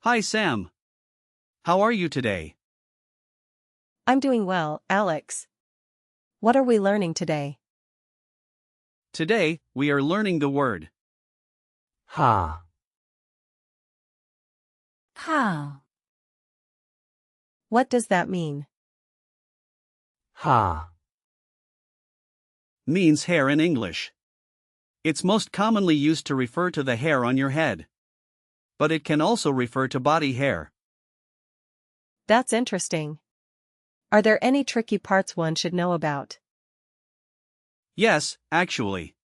Hi Sam. How are you today? I'm doing well, Alex. What are we learning today? Today, we are learning the word Haar. Haar. What does that mean? Haar. means hair in English. It's most commonly used to refer to the hair on your head. But it can also refer to body hair. That's interesting. Are there any tricky parts one should know about? Yes, actually.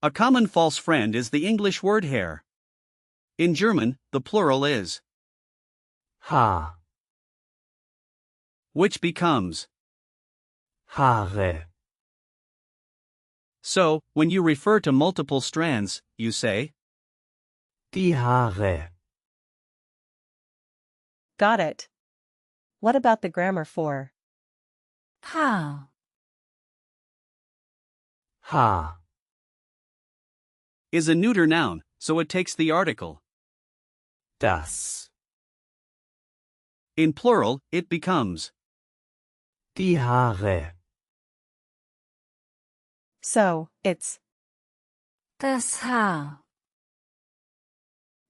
A common false friend is the English word hair. In German, the plural is Haar. which becomes. Haare. So, when you refer to multiple strands, you say Die Haare. Got it. What about the grammar for Haar. Haar. is a neuter noun, so it takes the article. Das. In plural, it becomes. Die Haare. So, it's Das Haar.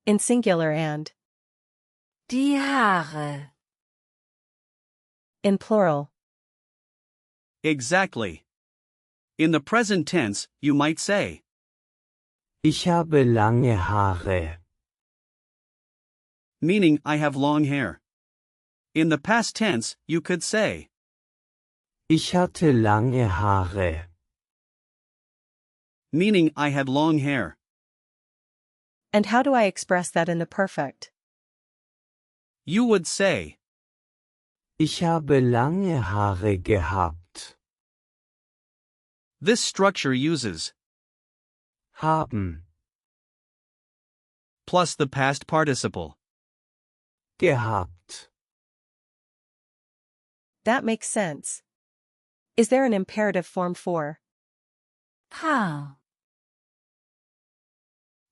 in singular and Die Haare. in plural. Exactly. In the present tense, you might say Ich habe lange Haare. meaning I have long hair. In the past tense, you could say Ich hatte lange Haare. meaning I had long hair. And how do I express that in the perfect? You would say Ich habe lange Haare gehabt. this structure uses Haben. plus the past participle. Gehabt. That makes sense. Is there an imperative form for Haar.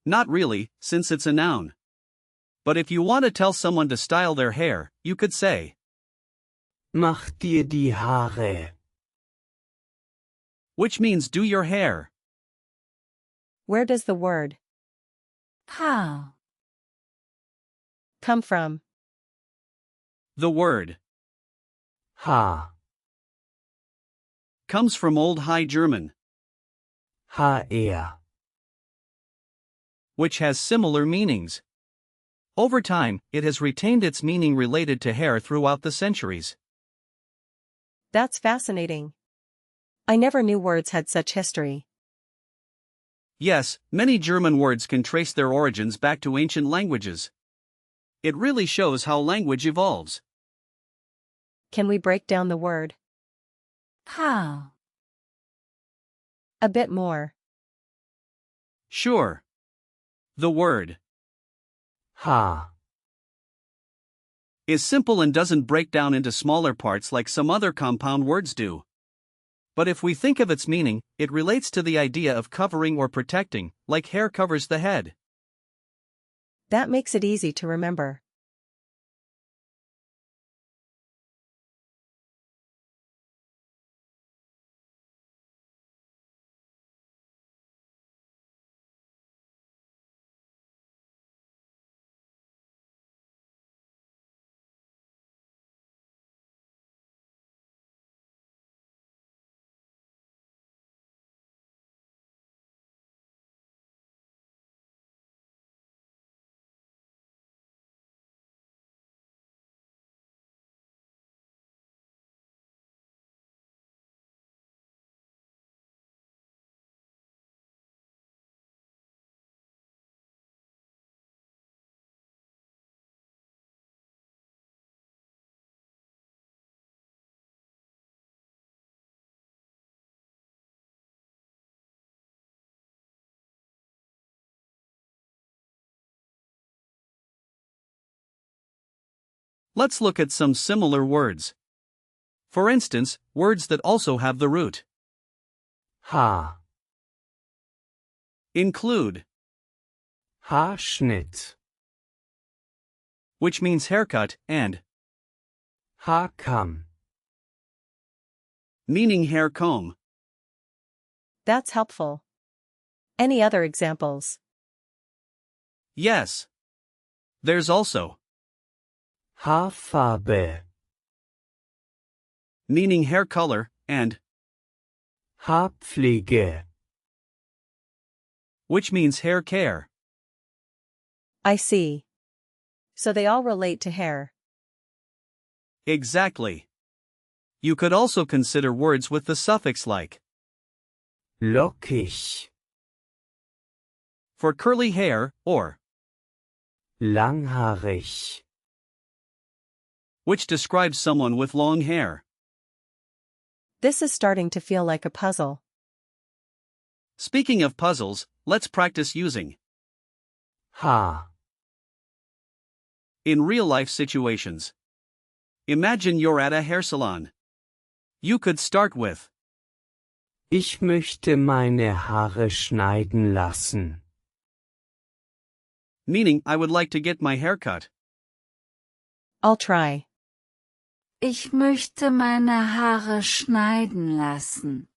Not really, since it's a noun. But if you want to tell someone to style their hair, you could say Mach dir die Haare. which means do your hair. where does the word Haar. come from? The word Haar. comes from Old High German, Haar. which has similar meanings. Over time, it has retained its meaning related to hair throughout the centuries. That's fascinating. I never knew words had such history. Yes, many German words can trace their origins back to ancient languages. It really shows how language evolves. Can we break down the word Haar. a bit more? Sure. The word Haar. is simple and doesn't break down into smaller parts like some other compound words do. But if we think of its meaning, it relates to the idea of covering or protecting, like hair covers the head. That makes it easy to remember. Let's look at some similar words. For instance, words that also have the root Haar. include Haarschnitt. which means haircut, and Haarkamm. meaning hair comb. That's helpful. Any other examples? Yes. There's also Haarfarbe. meaning hair color, and Haarpflege. which means hair care. I see. So they all relate to hair. Exactly. You could also consider words with the suffix like Lockig. for curly hair, or Langhaarig. which describes someone with long hair. This is starting to feel like a puzzle. Speaking of puzzles, let's practice using Haar. in real-life situations. Imagine you're at a hair salon. You could start with Ich möchte meine Haare schneiden lassen. meaning I would like to get my hair cut. I'll try. Ich möchte meine Haare schneiden lassen.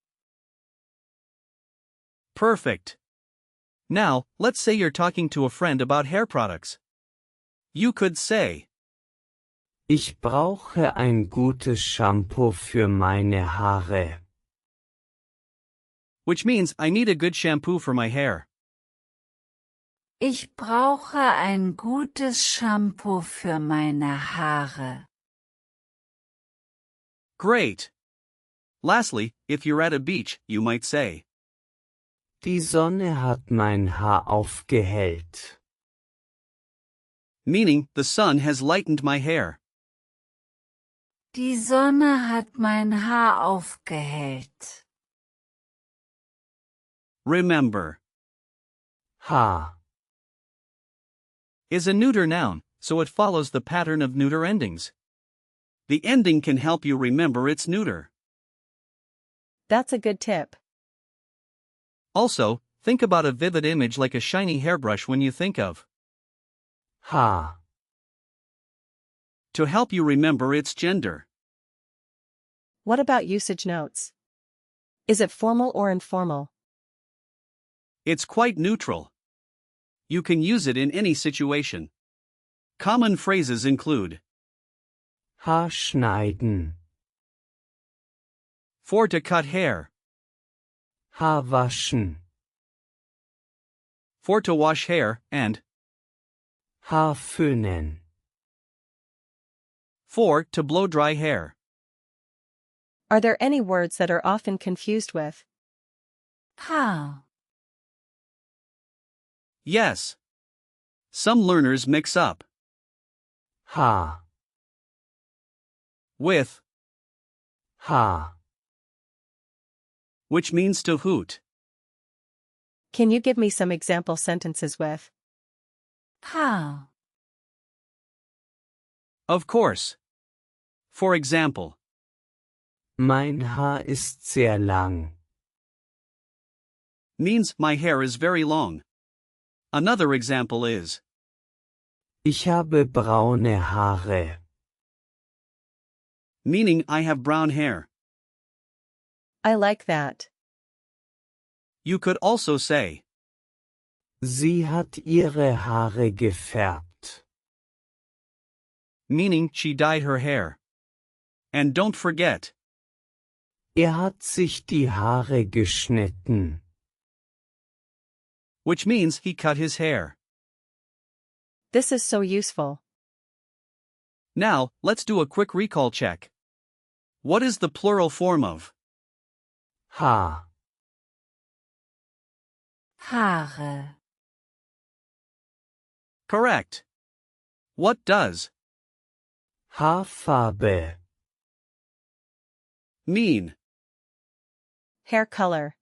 Perfect. Now, let's say you're talking to a friend about hair products. You could say Ich brauche ein gutes Shampoo für meine Haare. which means I need a good shampoo for my hair. Ich brauche ein gutes Shampoo für meine Haare. Great. Lastly, if you're at a beach, you might say Die Sonne hat mein Haar aufgehellt. meaning the sun has lightened my hair. Die Sonne hat mein Haar aufgehellt. Remember, Haar. is a neuter noun, so it follows the pattern of neuter endings. The ending can help you remember its neuter. That's a good tip. Also, think about a vivid image like a shiny hairbrush when you think of Haar. to help you remember its gender. What about usage notes? Is it formal or informal? It's quite neutral. You can use it in any situation. Common phrases include Haar schneiden. for to cut hair, Haar waschen. for to wash hair, and Haar föhnen. for to blow dry hair. Are there any words that are often confused with? Haar. Yes. Some learners mix up Haar. with, Haar. which means to hoot. Can you give me some example sentences with? Haar. Of course. For example, Mein Haar ist sehr lang. means my hair is very long. Another example is Ich habe braune Haare. meaning I have brown hair. I like that. You could also say Sie hat ihre Haare gefärbt. meaning she dyed her hair. And don't forget, Hat sich die Haare geschnitten. which means he cut his hair. This is so useful. Now, let's do a quick recall check. What is the plural form of Haar. Haare. correct? What does Haarfarbe. mean? Hair color.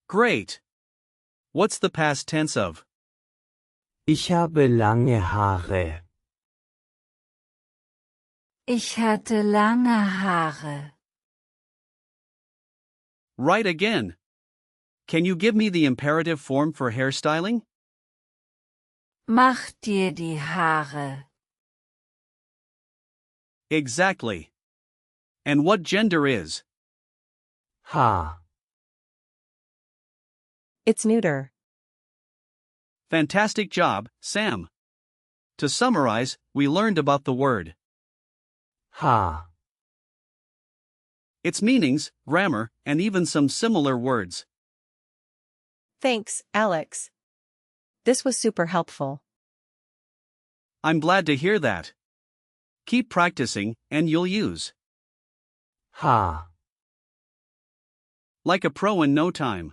Great. What's the past tense of Ich habe lange Haare. Ich hatte lange Haare. right again? Can you give me the imperative form for hairstyling? Mach dir die Haare. Exactly. And what gender is? Haar. It's neuter. Fantastic job, Sam. To summarize, we learned about the word, Haar. its meanings, grammar, and even some similar words. Thanks, Alex. This was super helpful. I'm glad to hear that. Keep practicing, and you'll use Haar. like a pro in no time.